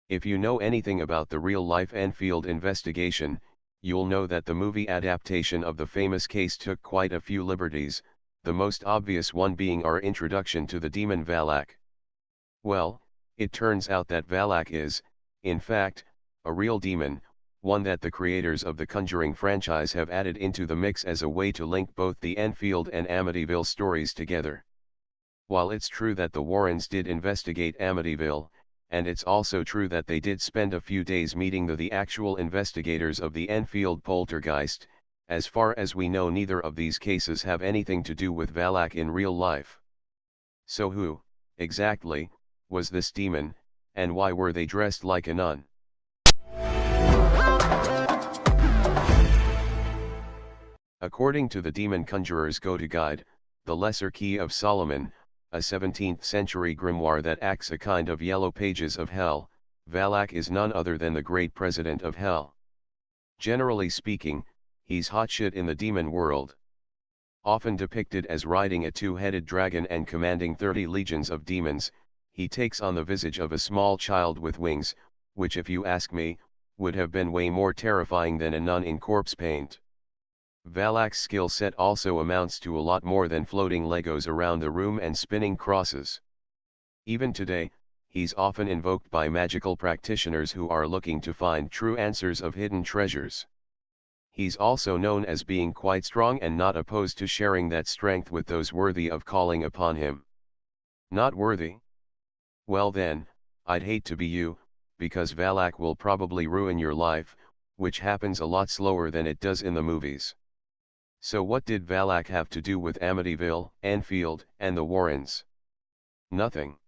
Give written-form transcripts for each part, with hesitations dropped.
If you know anything about the real-life Enfield investigation, you'll know that the movie adaptation of the famous case took quite a few liberties, the most obvious one being our introduction to the demon Valak. Well, it turns out that Valak is, in fact, a real demon, one that the creators of the Conjuring franchise have added into the mix as a way to link both the Enfield and Amityville stories together. While it's true that the Warrens did investigate Amityville, and it's also true that they did spend a few days meeting the actual investigators of the Enfield poltergeist, as far as we know neither of these cases have anything to do with Valak in real life. So who, exactly, was this demon, and why were they dressed like a nun? According to the Demon Conjurer's Go-To Guide, the Lesser Key of Solomon, a 17th-century grimoire that acts a kind of yellow pages of hell, Valak is none other than the great president of hell. Generally speaking, he's hotshit in the demon world. Often depicted as riding a two-headed dragon and commanding 30 legions of demons, he takes on the visage of a small child with wings, which if you ask me, would have been way more terrifying than a nun in corpse paint. Valak's skill set also amounts to a lot more than floating Legos around the room and spinning crosses. Even today, he's often invoked by magical practitioners who are looking to find true answers of hidden treasures. He's also known as being quite strong and not opposed to sharing that strength with those worthy of calling upon him. Not worthy? Well then, I'd hate to be you, because Valak will probably ruin your life, which happens a lot slower than it does in the movies. So what did Valak have to do with Amityville, Enfield, and the Warrens? Nothing.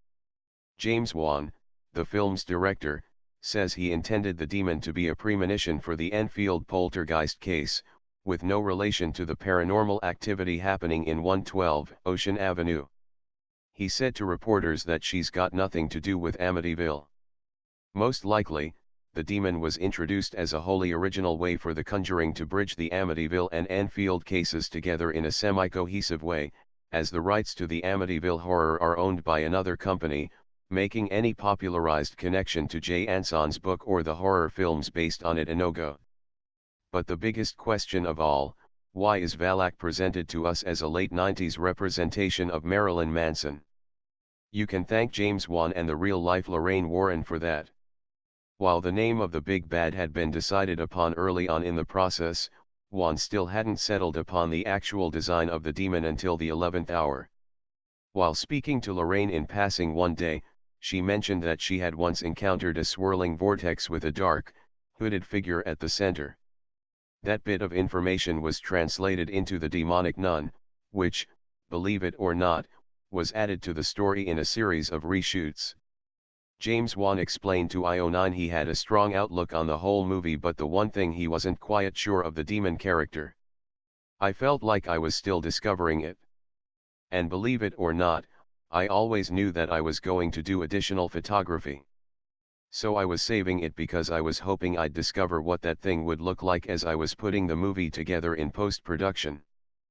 James Wan, the film's director, says he intended the demon to be a premonition for the Enfield poltergeist case, with no relation to the paranormal activity happening in 112 Ocean Avenue. He said to reporters that she's got nothing to do with Amityville. Most likely, the demon was introduced as a wholly original way for The Conjuring to bridge the Amityville and Enfield cases together in a semi-cohesive way, as the rights to the Amityville horror are owned by another company, making any popularized connection to Jay Anson's book or the horror films based on it a no-go. But the biggest question of all, why is Valak presented to us as a late 90s representation of Marilyn Manson? You can thank James Wan and the real-life Lorraine Warren for that. While the name of the big bad had been decided upon early on in the process, Wan still hadn't settled upon the actual design of the demon until the 11th hour. While speaking to Lorraine in passing one day, she mentioned that she had once encountered a swirling vortex with a dark, hooded figure at the center. That bit of information was translated into the demonic nun, which, believe it or not, was added to the story in a series of reshoots. James Wan explained to IO9 he had a strong outlook on the whole movie, but the one thing he wasn't quite sure of the demon character. I felt like I was still discovering it. And believe it or not, I always knew that I was going to do additional photography. So I was saving it because I was hoping I'd discover what that thing would look like as I was putting the movie together in post-production.